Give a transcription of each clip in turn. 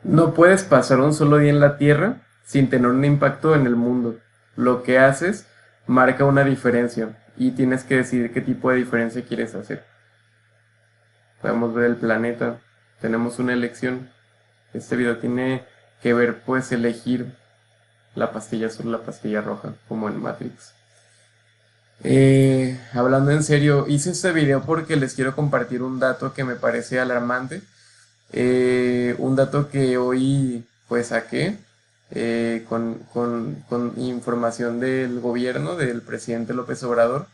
No puedes pasar un solo día en la Tierra sin tener un impacto en el mundo. Lo que haces marca una diferencia y tienes que decidir qué tipo de diferencia quieres hacer. Podemos ver el planeta, tenemos una elección. Este video tiene que ver, pues, elegir la pastilla azul o la pastilla roja, como en Matrix. Hablando en serio, hice este video porque les quiero compartir un dato que me parece alarmante. Un dato que hoy pues saqué con información del gobierno del presidente López Obrador.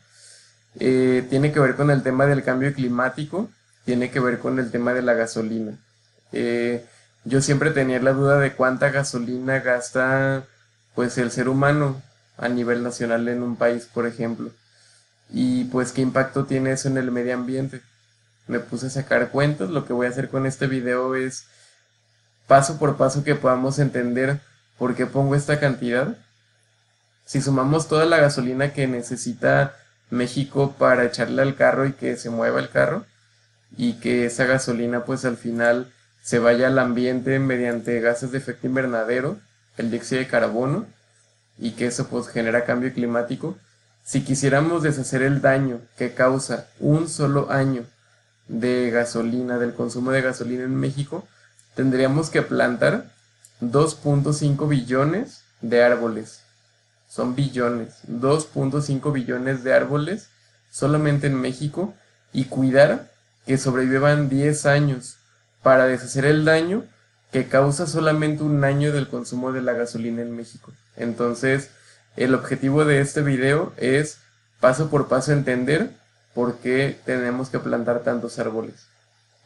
Tiene que ver con el tema del cambio climático, tiene que ver con el tema de la gasolina. Eh, yo siempre tenía la duda de cuánta gasolina gasta pues el ser humano a nivel nacional en un país, por ejemplo, y pues qué impacto tiene eso en el medio ambiente. Me puse a sacar cuentas. Lo que voy a hacer con este video es paso por paso que podamos entender por qué pongo esta cantidad. Si sumamos toda la gasolina que necesita México para echarle al carro y que se mueva el carro, y que esa gasolina pues al final se vaya al ambiente mediante gases de efecto invernadero, el dióxido de carbono, y que eso pues genera cambio climático. Si quisiéramos deshacer el daño que causa un solo año de gasolina, del consumo de gasolina en México, tendríamos que plantar 2.5 billones de árboles. Son billones, 2.5 billones de árboles solamente en México, y cuidar que sobrevivan 10 años para deshacer el daño que causa solamente un año del consumo de la gasolina en México. Entonces, el objetivo de este video es paso por paso entender por qué tenemos que plantar tantos árboles.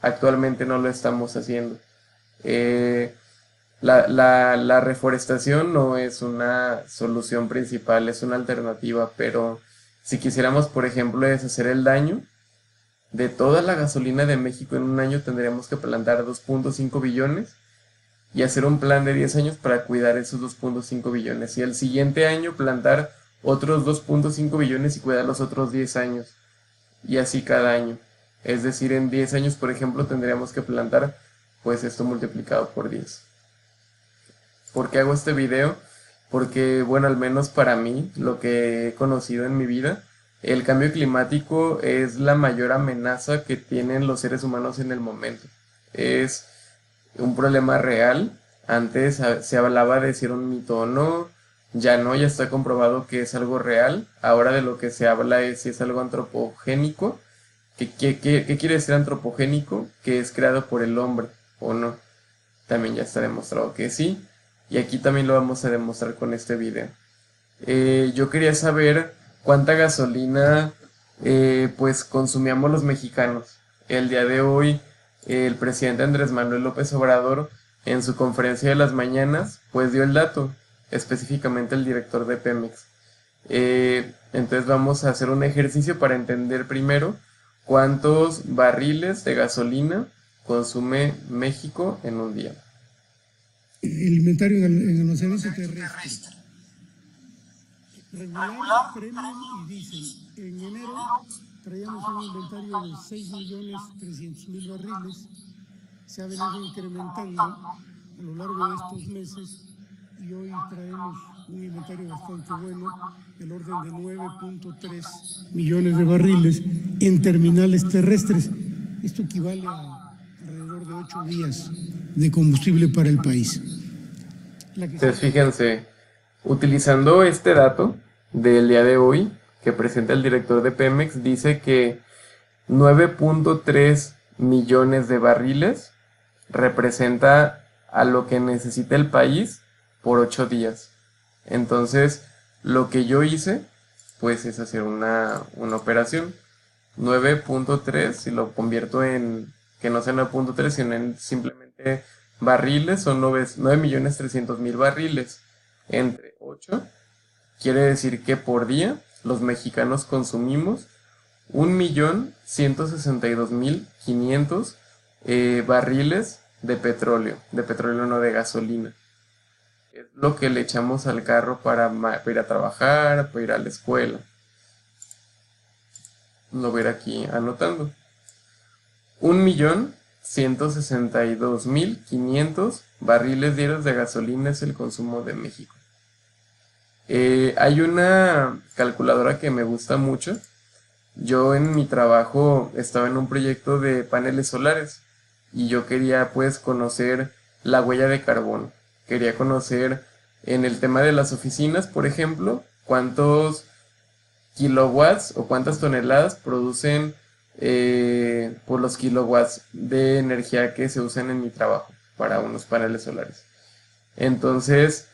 Actualmente no lo estamos haciendo. Eh, la reforestación no es una solución principal, es una alternativa, pero si quisiéramos, por ejemplo, deshacer el daño de toda la gasolina de México en un año, tendríamos que plantar 2.5 billones y hacer un plan de 10 años para cuidar esos 2.5 billones. Y el siguiente año plantar otros 2.5 billones y cuidar los otros 10 años. Y así cada año. Es decir, en 10 años, por ejemplo, tendríamos que plantar pues esto multiplicado por 10. ¿Por qué hago este video? Porque, bueno, al menos para mí, lo que he conocido en mi vida, el cambio climático es la mayor amenaza que tienen los seres humanos en el momento. Es un problema real. Antes se hablaba de si era un mito o no, ya no, ya está comprobado que es algo real. Ahora de lo que se habla es si es algo antropogénico. ¿Qué quiere decir antropogénico? Que es creado por el hombre o no. También ya está demostrado que sí. Y aquí también lo vamos a demostrar con este video. Yo quería saber cuánta gasolina pues consumíamos los mexicanos. El día de hoy el presidente Andrés Manuel López Obrador en su conferencia de las mañanas pues dio el dato, específicamente el director de Pemex. Entonces vamos a hacer un ejercicio para entender primero cuántos barriles de gasolina consume México en un día. El inventario en el océano terrestre. Regular, premium y diésel. En enero traíamos un inventario de 6.300.000 barriles. Se ha venido incrementando a lo largo de estos meses y hoy traemos un inventario bastante bueno, del orden de 9.3 millones de barriles en terminales terrestres. Esto equivale a alrededor de 8 días de combustible para el país. Entonces fíjense, utilizando este dato del día de hoy que presenta el director de Pemex, dice que 9.3 millones de barriles representa a lo que necesita el país por 8 días. Entonces, lo que yo hice, pues es hacer una operación. 9.3, si lo convierto en, que no sea 9.3, sino en simplemente barriles, son 9.300.000 barriles entre 8. Quiere decir que por día los mexicanos consumimos 1.162.500 barriles de petróleo no de gasolina. Es lo que le echamos al carro para ir a trabajar, para ir a la escuela. Lo voy a ir aquí anotando. 162.500 barriles diarios de gasolina es el consumo de México. Hay una calculadora que me gusta mucho. Yo en mi trabajo estaba en un proyecto de paneles solares y yo quería pues conocer la huella de carbono. Quería conocer en el tema de las oficinas, por ejemplo, cuántos kilowatts o cuántas toneladas producen por los kilowatts de energía que se usan en mi trabajo para unos paneles solares. Entonces,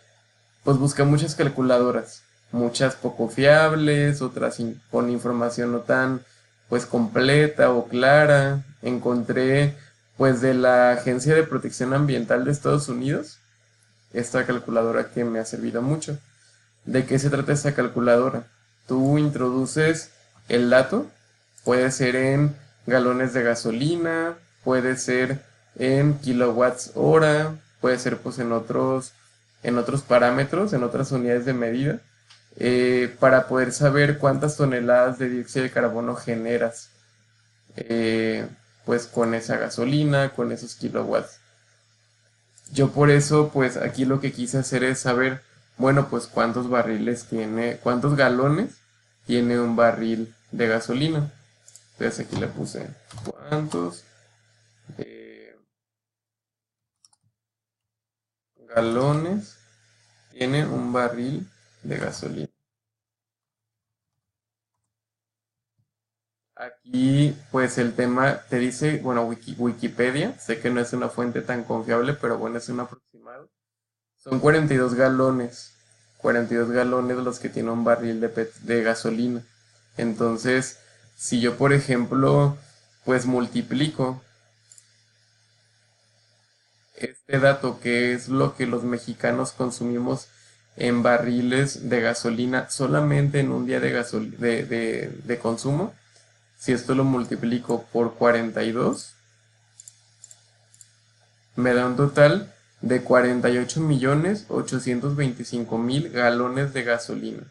pues busqué muchas calculadoras, muchas poco fiables, otras con información no tan pues completa o clara. Encontré pues de la Agencia de Protección Ambiental de Estados Unidos esta calculadora que me ha servido mucho. ¿De qué se trata esta calculadora? Tú introduces el dato, puede ser en galones de gasolina, puede ser en kilowatts hora, puede ser pues en otros parámetros, en otras unidades de medida, para poder saber cuántas toneladas de dióxido de carbono generas, eh, pues con esa gasolina, con esos kilowatts. Yo por eso, pues aquí lo que quise hacer es saber, bueno, pues cuántos barriles tiene, cuántos galones tiene un barril de gasolina. Entonces aquí le puse cuántos galones tiene un barril de gasolina. Aquí, pues el tema te dice, bueno, Wikipedia, sé que no es una fuente tan confiable, pero bueno, es un aproximado. Son 42 galones, 42 galones los que tiene un barril de gasolina. Entonces, si yo, por ejemplo, pues multiplico este dato, que es lo que los mexicanos consumimos en barriles de gasolina solamente en un día de consumo, si esto lo multiplico por 42, me da un total de 48.825.000 galones de gasolina.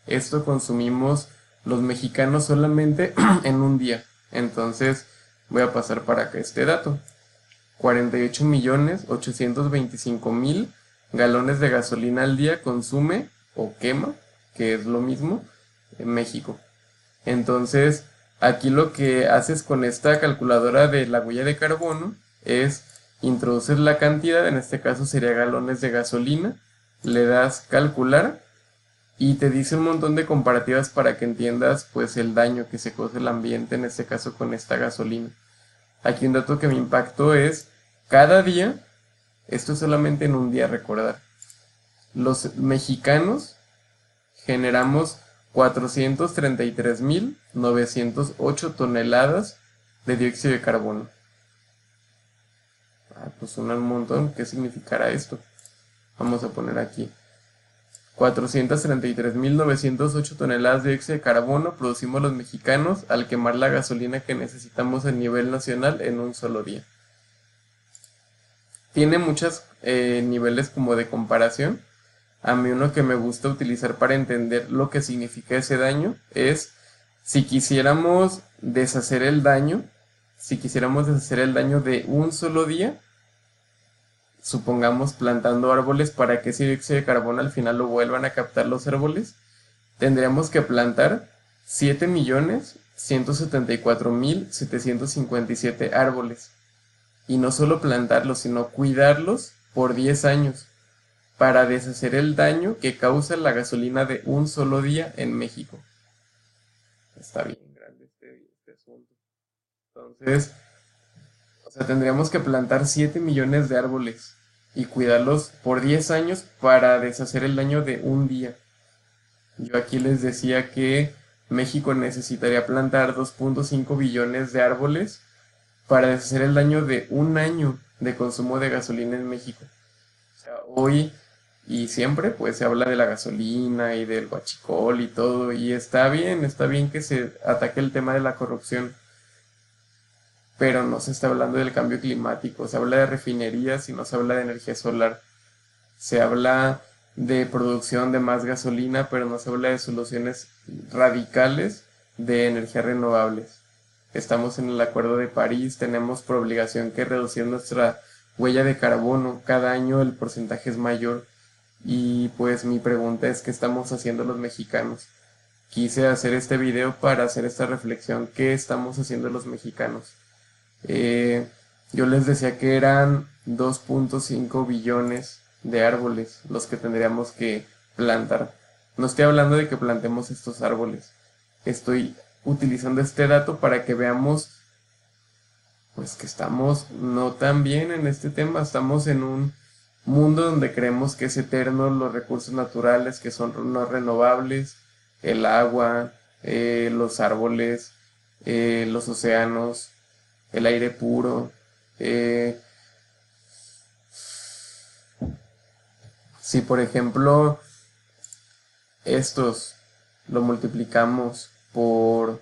Esto consumimos los mexicanos solamente en un día. Entonces voy a pasar para acá este dato. 48.825.000 galones de gasolina al día consume o quema, que es lo mismo, en México. Entonces, aquí lo que haces con esta calculadora de la huella de carbono es introduces la cantidad, en este caso sería galones de gasolina, le das calcular y te dice un montón de comparativas para que entiendas pues el daño que se causa el ambiente, en este caso con esta gasolina. Aquí un dato que me impactó es cada día, esto es solamente en un día recordar, los mexicanos generamos 433.908 toneladas de dióxido de carbono. Pues suena un montón. ¿Qué significará esto? Vamos a poner aquí. 433.908 toneladas de dióxido de carbono producimos los mexicanos al quemar la gasolina que necesitamos a nivel nacional en un solo día. Tiene muchos niveles como de comparación. A mí uno que me gusta utilizar para entender lo que significa ese daño es si quisiéramos deshacer el daño, de un solo día, supongamos plantando árboles para que ese dióxido de carbono al final lo vuelvan a captar los árboles, tendríamos que plantar 7.174.757 árboles. Y no solo plantarlos, sino cuidarlos por 10 años para deshacer el daño que causa la gasolina de un solo día en México. Está bien grande este asunto. Entonces, o sea, tendríamos que plantar 7 millones de árboles y cuidarlos por 10 años para deshacer el daño de un día. Yo aquí les decía que México necesitaría plantar 2.5 billones de árboles para deshacer el daño de un año de consumo de gasolina en México. O sea, hoy y siempre pues se habla de la gasolina y del huachicol y todo, y está bien que se ataque el tema de la corrupción, pero no se está hablando del cambio climático, se habla de refinerías y no se habla de energía solar, se habla de producción de más gasolina, pero no se habla de soluciones radicales de energías renovables. estamos en el Acuerdo de París, tenemos por obligación que reducir nuestra huella de carbono, cada año el porcentaje es mayor y pues mi pregunta es ¿qué estamos haciendo los mexicanos? Quise hacer este video para hacer esta reflexión, ¿qué estamos haciendo los mexicanos? Eh, yo les decía que eran 2.5 billones de árboles los que tendríamos que plantar. No estoy hablando de que plantemos estos árboles. Estoy utilizando este dato para que veamos pues que estamos no tan bien en este tema. Estamos en un mundo donde creemos que es eterno los recursos naturales que son no renovables, el agua, los árboles, los océanos, el aire puro. Si por ejemplo estos lo multiplicamos por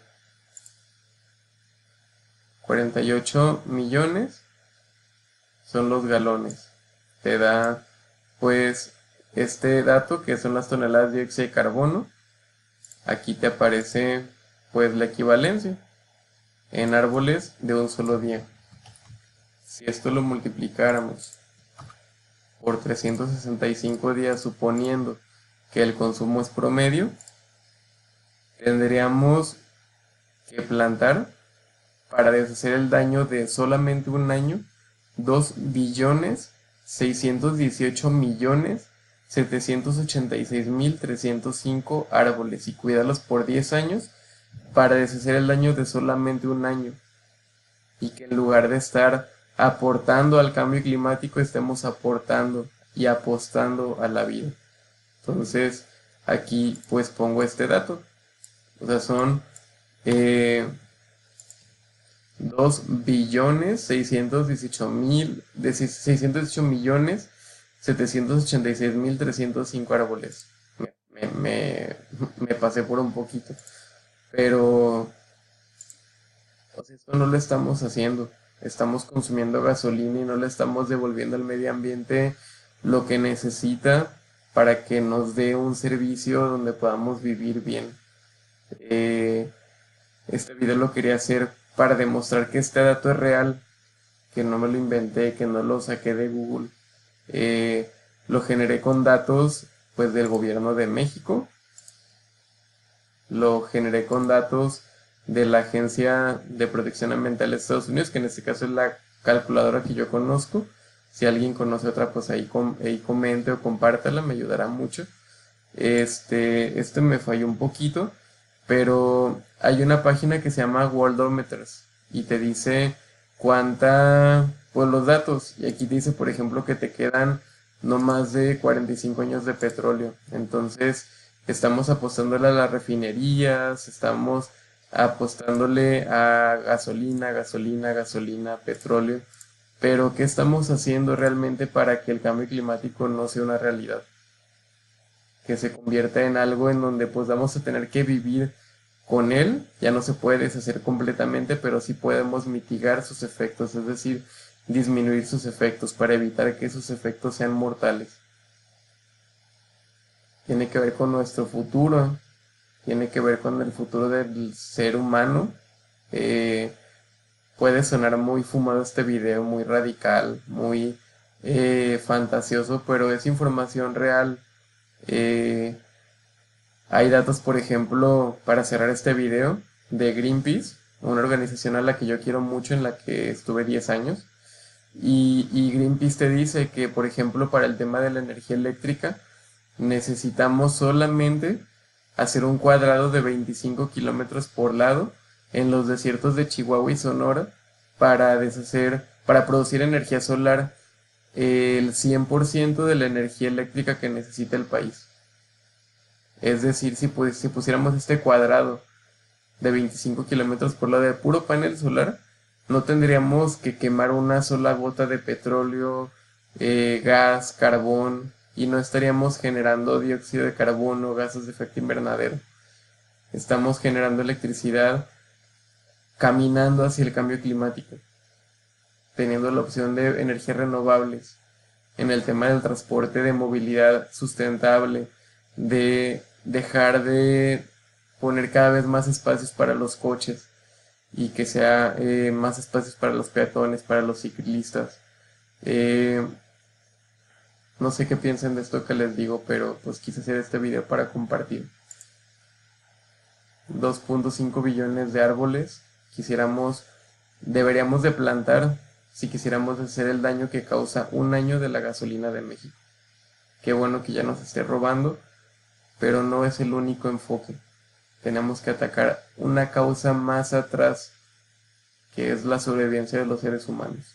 48 millones, son los galones. Te da pues este dato que son las toneladas de dióxido de carbono. Aquí te aparece pues la equivalencia en árboles de un solo día. Si esto lo multiplicáramos por 365 días, suponiendo que el consumo es promedio, tendríamos que plantar para deshacer el daño de solamente un año 2.618.786.305 árboles y cuidarlos por 10 años para deshacer el daño de solamente un año, y que en lugar de estar aportando al cambio climático estemos aportando y apostando a la vida. Entonces aquí pues pongo este dato, o sea son 2.618.786.305 árboles. Me pasé por un poquito, pero pues esto no lo estamos haciendo. Estamos consumiendo gasolina y no le estamos devolviendo al medio ambiente lo que necesita para que nos dé un servicio donde podamos vivir bien. Este video lo quería hacer para demostrar que este dato es real, que no me lo inventé, que no lo saqué de Google. Lo generé con datos pues del gobierno de México, lo generé con datos de la Agencia de Protección Ambiental de Estados Unidos, que en este caso es la calculadora que yo conozco. Si alguien conoce otra, pues ahí comente o compártala, me ayudará mucho. Este me falló un poquito, pero hay una página que se llama Worldometers y te dice pues los datos, y aquí dice por ejemplo que te quedan no más de 45 años de petróleo. Entonces estamos apostándole a las refinerías, estamos apostándole a gasolina, petróleo, pero ¿qué estamos haciendo realmente para que el cambio climático no sea una realidad? Que se convierta en algo en donde pues vamos a tener que vivir con él. Ya no se puede deshacer completamente, pero sí podemos mitigar sus efectos, es decir, disminuir sus efectos para evitar que sus efectos sean mortales. Tiene que ver con nuestro futuro, tiene que ver con el futuro del ser humano. Puede sonar muy fumado este video, muy radical, muy fantasioso, pero es información real. Hay datos, por ejemplo, para cerrar este video, de Greenpeace, una organización a la que yo quiero mucho, en la que estuve 10 años. Y Greenpeace te dice que, por ejemplo, para el tema de la energía eléctrica, necesitamos solamente hacer un cuadrado de 25 kilómetros por lado en los desiertos de Chihuahua y Sonora para producir energía solar, el 100% de la energía eléctrica que necesita el país. Es decir, si pusiéramos este cuadrado de 25 kilómetros por lado de puro panel solar, no tendríamos que quemar una sola gota de petróleo, gas, carbón, y no estaríamos generando dióxido de carbono, gases de efecto invernadero. Estamos generando electricidad caminando hacia el cambio climático, teniendo la opción de energías renovables, en el tema del transporte, de movilidad sustentable, de dejar de poner cada vez más espacios para los coches. y que sea más espacios para los peatones, para los ciclistas. No sé qué piensan de esto que les digo, pero pues quise hacer este video para compartir. 2.5 billones de árboles deberíamos de plantar si quisiéramos hacer el daño que causa un año de la gasolina de México. Qué bueno que ya nos esté robando, pero no es el único enfoque. Tenemos que atacar una causa más atrás, que es la sobrevivencia de los seres humanos.